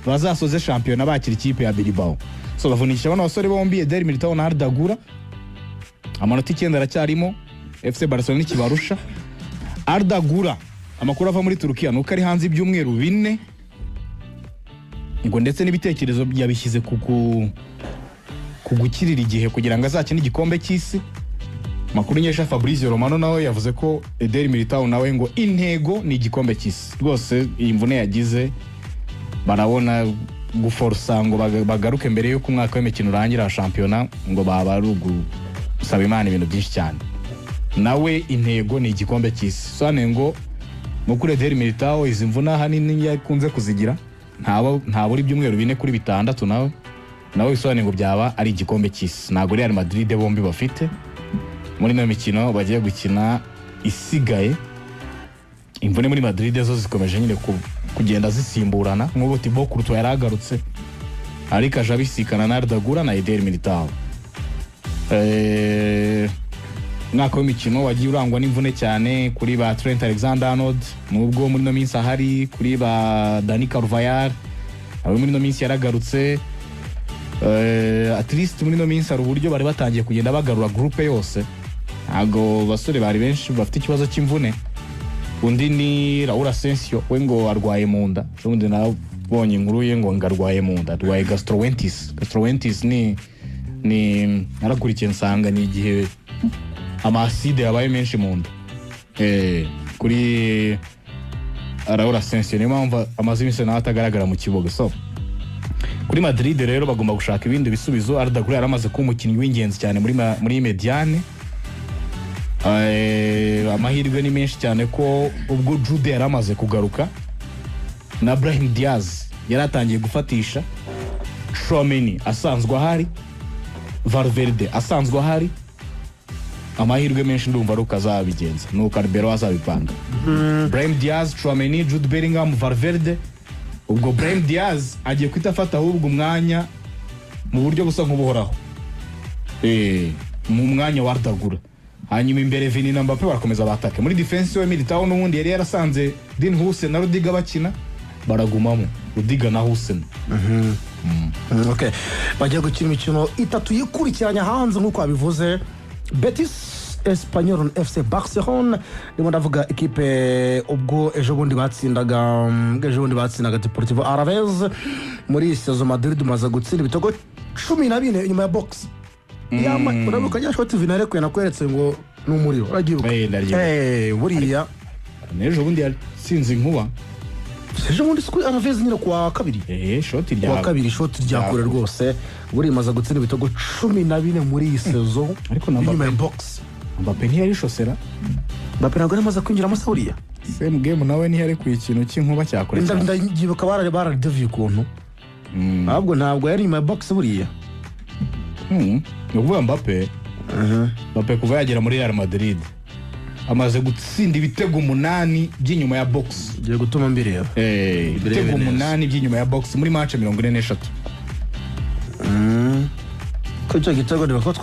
bazasoze shampiyona bakira ikipe ya Bilbao. So bavunisha bano basore bombi Eder Militao na Arda Güler. Amanota 9 aracyarimo, FC Barcelona ikibarusha. Arda Güler amakuru ava muri Turukiya nuko ari hanze ibyumweru 4 ngo ndetse n'ibitekerezo yabishyize kugukirira igihe kugira ngo azakine igikombe cy'isi. Makuru nyesha Fabrizio Romano nawe yavuze ko Eder Militao nawe ngo intego ni igikombe cy'isi. Rwose iyi mvune yagize barabona guforsa ngo bagaruke mbere yuko umwaka w'imikino urangira shampiyona ngo babarugu saba Imana ibintu byinshi cyane. Nawe intego ni igikombe cy'isi. Sone ngo mukuru Eder Militao izi mvuna hanini yakunze kuzigira nta buri byumweru 4 kuri 6 nawe isone ngo byaba ari igikombe cy'isi. Nago Real Madrid bombi bafite muri no mikino bagiye gukina isigaye. Imvune muri Madrid zo zikomeje nyine kugenda zisimburana. Nk'ubu Thibaut Courtois yaragarutse ariko aje abisikana na Arda Güler na Eder Militao. Mwaka w'imikino wagiye urangwa n'imvune cyane kuri ba Trent Alexander-Arnold, nubwo muri no minsi ahari kuri ba Dani Carvajal abo muri no minsi yaragarutse. At least muri no minsi hari uburyo bari batangiye kugenda bagarura groupe yose. Ntago basore bari benshi bafite ikibazo cy'imvune. Undi ni Raul Asensio we ngo arwaye mu nda. Ubundi nabonye inkuru ye ngo ngarwaye mu nda, arwaye gastroenteritis ni narakurikiye nsanga ni igihe amaside yabaye menshi mu nda. Kuri Raul Asensio ni mpamvu amaze iminsi nawe atagaragara mu kibuga. So kuri Madrid rero bagomba gushaka ibindi bisubizo. Arda Güler yaramaze kuba umukinnyi w'ingenzi cyane muri Mediane. Amahirwe ni menshi cyane ko ubwo Jude yaramaze kugaruka na Brahim Diaz yaratangiye gufatisha, Tchouaméni asanzwe ahari, Valverde asanzwe ahari. Amahirwe menshi ndumva ruka azabigenza nuko Albero azabipanga. Brahim Diaz, Tchouaméni, Jude Bellingham, Valverde. Ubwo Brahim Diaz agiye kwitafata ahubwo umwanya mu buryo busa nk'ubuhoraho mu mwanya wa Arda Güler. Hanyuma imbere Vini na Mbappe barakomeza batake. Muri defense we Militao n'ubundi yari yarasanze Dean Huijsen na Rudiger bakina baragumamo Rudiger na Huijsen. Okay, bagiye gukina imikino itatu yikurikiranya hanze nk'uko abivuze. Betis, Espanyol, FC Barcelona. Ndimo ndavuga equipe ubwo ejo bundi batsindaga Deportivo Alaves. Muri saison Madrid maze gutsinda ibitego 14 inyuma ya box. Urabuka ya shot Vinare ko yanakweretse ngo n'umuriro uragiruka. Buriya nejo bundi yatsinze inkuba. Ejo bundi siku Alaves nyine kwa kabiri. Shot rya kure rwose. Buri maze gutsinda ibitego 14 muri iyi saison ariko inyuma ya box. Mbappe ntiyari shosera. Mbappe ntabwo amaze kwinjira amasahuriya. Same game nawe ntiyari ku ikintu cy'inkuba cyakore. Ndagibuka barareview kuntu ahubwo ntabwo yari inyuma ya box buriya. ni ukuvuga Mbappe kuva yagera muri Real Madrid amaze gutsinda ibitego 8 by'inyuma ya box. Giye gutuma mbireba. Ibitego 8 by'inyuma ya box muri match 43. Ko cyo gitego ndiko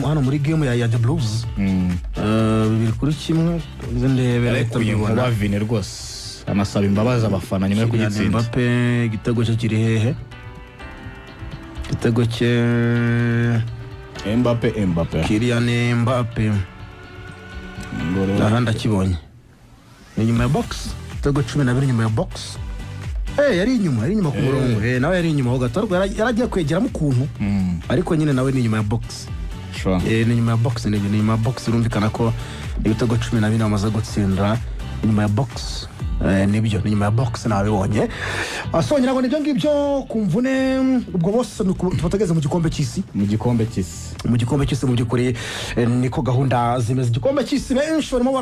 hano muri game ya The Blues. 2-1 ndebera kuyimbona Vini rwose anasaba imbabazi abafana nyuma yo kugitsinda. Mbappe igitego cyo kiri hehe? Igitego cye Mbappe Kylian Mbappe ndahanda kibonye ni nyuma ya box. Igitego 12 nyuma ya box. Yari inyuma ku murongo. Nawe yari inyuma ho gato yaragiye kwegeramo ukuntu ariko nyine nawe ni nyuma ya box. Ni nyuma ya box, ni nyuma ya box. Urumvikana ko ibitego 12 amaze gutsinda nyuma ya box. Nibyo ni nyuma ya box nabibonye. Asongera ngo nibyo ngibyo kumvune ubwo bose tubatageze mu gikombe cy'isi. Mu gikombe cy'isi mu byukuri niko gahunda zimeze. Igikombe cy'isi benshi barimo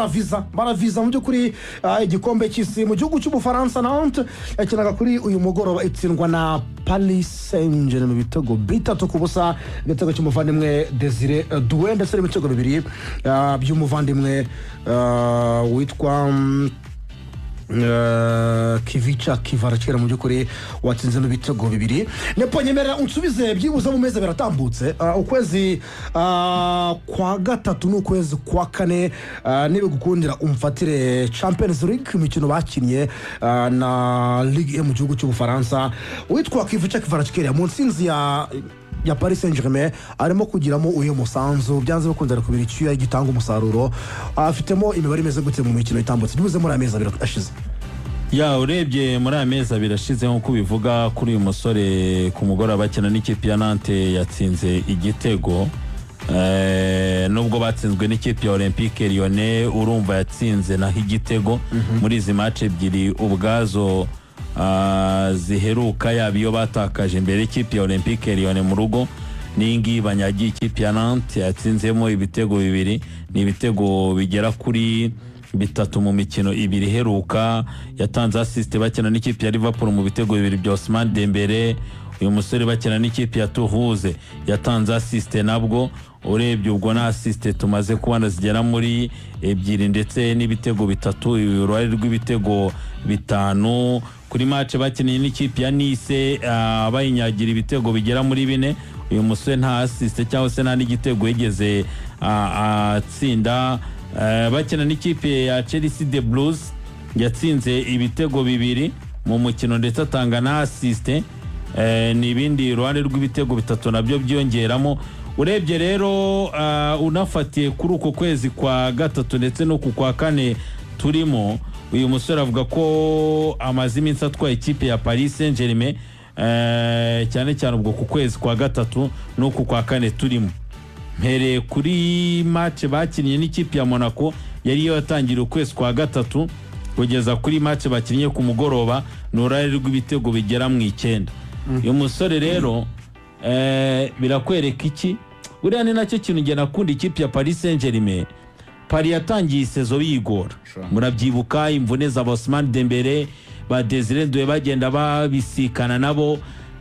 baraviza mu byukuri. Igikombe cy'isi mu gihugu cy'Ubufaransa Nantes yakinaga kuri uyu mugoroba itsindwa na Paris Saint-Germain mu bitego 3-0. Igitego cy'umuvandimwe Desire Doué ndetse n'ibitego 2 by'umuvandimwe witwa Kivica Kvaratskhelia mu byukuri watsinze mu bitego 2. Nepo nyemerera unsubize byibuze mu meze biratambutse. Ukwezi kwa gatatu n'ukwezi kwa kane nibe gukundira umfatire Champions League imikino bakinnye na Ligue mu gihugu cy'Ubufaransa. Witwa Kivica Kvaratskhelia mu nsinzi ya Paris Saint-Germain arimo kugiramo uyu musanzu byanze bakundira kubira icyuya gitanga umusaruro. Afitemo imibare imeze gute mu mikino itambutse bivuze muri ameza birashize? Urebye muri ameza birashize nko bivuga kuri uyu musore ku mugoroba bakina n'ikipe ya Nantes yatsinze igitego. Nubwo batsinzwe n'ikipe ya Olympique Lyonnais urumva yatsinze naho igitego muri izi match ebyiri ubwazo ziheruka yaba iyo batakaje imbere ikipe ya Olympique Lyonnais mu rugo n'ingi banyagiye ikipe ya Nantes yatsinzemo ibitego 2. Ni ibitego bigera kuri 3 mu mikino 2 iheruka. Yatanze assist bakina n'ikipe ya Liverpool mu bitego 2 bya Ousmane Dembele. Uyu musore bakina n'ikipe ya Toulouse yatanze assist nabwo. Urebye ubwo na assist tumaze kubana zigera muri 2 ndetse n'ibitego 3 uruhare rw'ibitego 5 kuri match bakiniye n'ikipe ya Nice bayinyagira ibitego bigera muri 4. Uyu musore nta assist cyangwa se nta n'igitego yigeze atsinda. Bakina n'ikipe ya Chelsea The Blues yatsinze ibitego 2 mu mukino ndetse atanga na assist. Ni ibindi uruhare rw'ibitego 3 nabyo byongeramo. Urebye rero unafatiye kuri uko kwezi kwa gatatu ndetse no ku kwa kane turimo uyu musore avuga ko amaze iminsi atwaye ikipe ya Paris Saint-Germain cyane cyane ubwo ku kwezi kwa gatatu no ku kwa kane turimo. Mpere kuri match bakinnye n'ikipe ya Monaco yari yatangira ukwezi kwa gatatu kugeza kuri match bakinnye ku mugoroba n'uruhare rw'ibitego bigera mu 9. Uyu musore rero birakwereka iki? Uriya ni nacyo kintu nge nakunda ikipe ya Paris Saint-Germain. Paris yatangiye sezo bigora. Murabyibuka imvune za Ousmane Dembele ba Desire Doué bagenda babisikana nabo.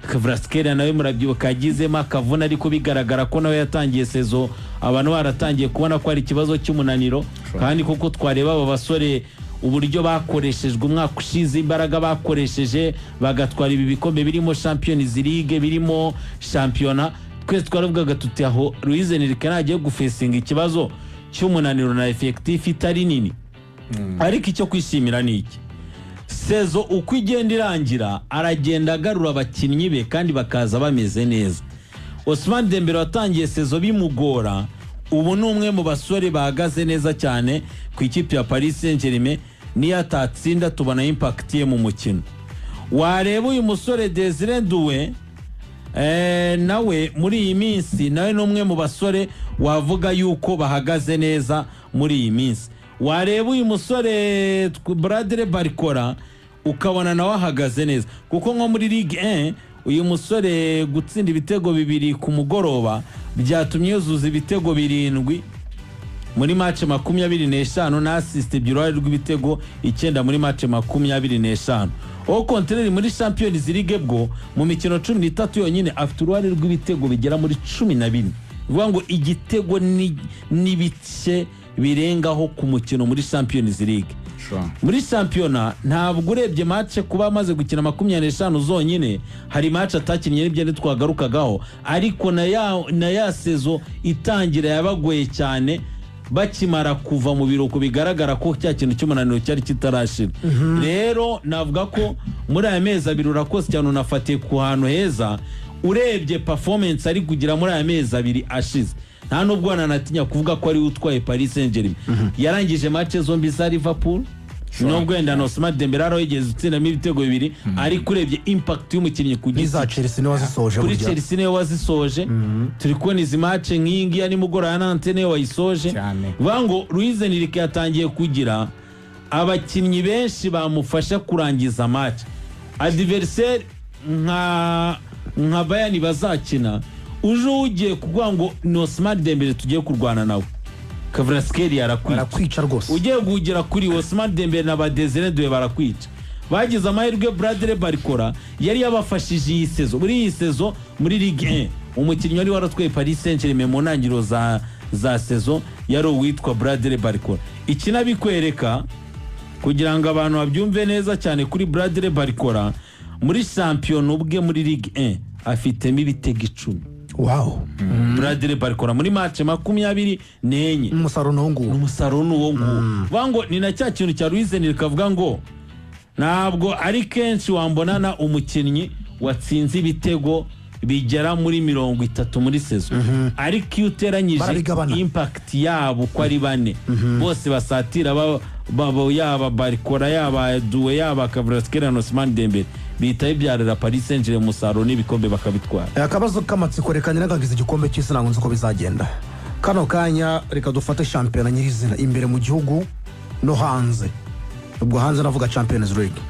Kvaratskhelia nawe murabyibuka yagizemo akavuna ariko bigaragara ko nawe yatangiye sezo abantu baratangiye kubona ko ari ikibazo cy'umunaniro kandi kuko twareba aba basore uburyo bakoreshejwe umwaka ushize imbaraga bakoresheje bagatwara ibi bikombe birimo Champions League birimo Championnat. Twese twaravugaga tuti aho Luis Enrique nagiye gufesinga ikibazo cy'umunaniro na effectif itari nini. Ariko icyo kwishimira ni iki? Sezo uko igenda irangira aragenda agarura abakinnyi be kandi bakaza bameze neza. Ousmane Dembele watangiye sezo bimugora ubu ni umwe mu basore bahagaze neza cyane ku ikipe ya Paris Saint-Germain. Niyo atatsinda tubona impact ye mu mukino. Wareba uyu musore Desire Doué nawe muri iyi minsi nawe ni umwe mu basore wavuga yuko bahagaze neza muri iyi minsi. Wareba uyu musore Bradley Barcola ukabona nawe ahagaze neza kuko nko muri Ligue 1 uyu musore gutsinda ibitego 2 ku mugoroba byatumye yuzuza ibitego 7 muri match 25 na assist by'uruhare rw'ibitego 9 muri match 25. au contraire muri Champions League bwo mu mikino 13 yonyine afite uruhare rw'ibitego bigera muri 14 bivuga ngo igitego n'ibice birengaho ku mukino muri Champions League. Muri shampiyona ntabwo urebye match kuba amaze gukina 25 zonyine, hari match atakinnye n'ibyo twagarukagaho, ariko na ya sezo itangira yabagoye cyane bakimara kuva mu biruko, bigaragara ko cya kintu cy'umunaniro cyari kitarashira. Rero navuga ko muri aya mezi abiri urakoze cyane, unafatiye ku hantu heza urebye performance ari kugira muri aya mezi abiri ashize. Nta nubwo nanatinya kuvuga ko ari utwaye Paris Saint-Germain. Yarangije match zombi za Liverpool, nubwo wenda Ousmane Dembele yigeze utsindamo ibitego bibiri, ariko urebye impact y'umukinnyi ku giti za Chelsea niwe wazisoje, kuri Chelsea niwe wazisoje. Turi kubona izi match nk'ingi ya nimugoroba na Antene wayisoje. Vango Luis Enrique yatangiye kugira abakinnyi benshi bamufasha kurangiza match. Adversaire nka Bayern bazakina uje ugiye kuvuga ngo Ousmane Dembele tugiye kurwana nawe, Kvaratskhelia arakwica rwose. Ugiye gugira kuri Ousmane Dembele na Badesire Doué barakwica. Bagize amahirwe Bradley Barcola yari yabafashije iyi sezo. Muri iyi sezo muri Ligue 1 umukinnyi wari waratwaye Paris Saint-Germain mu ntangiriro za sezo yari uwitwa Bradley Barcola. Iki nabikwereka kugira ngo abantu babyumve neza cyane kuri Bradley Barcola. Muri champion ubwe muri Ligue 1 afitemo ibitego 10. Wow. Bradley Barcola muri match 24 umusaruro n'uwo vango ni na cya kintu cya Luis Enrique kavuga ngo ntabwo ari kenshi wambonana umukinnyi watsinze ibitego bigera muri 30 muri sezo, ariko iyo uteranyije impact yabo ko ari bane bose basatira babo yaba Barcola yaba Doué yaba Kvaratskhelia na Ousmane Dembele bita ibyarira Paris Saint-Germain umusaruro n'ibikombe bakabitwara. Akabazo k'amatsiko reka niragangiza igikombe cy'isi nango nzi ko bizagenda. Kano kanya reka dufate shampiyona nyirizina imbere mu gihugu no hanze. Ubwo hanze navuga Champions League.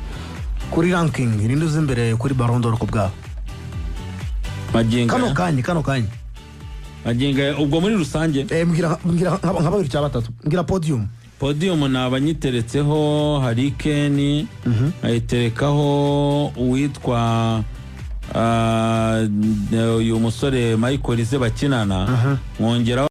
Kuri ranking irinde uzi imbere kuri Ballon d'Or ku bwawe. Kano kanya. Magenga ubwo muri rusange mbwira nka babiri cya batatu. Mbwira podium nabanyiteretseho Harry Kane, ayiterekaho uwitwa uyu musore Michael Olise bakinana, mwongera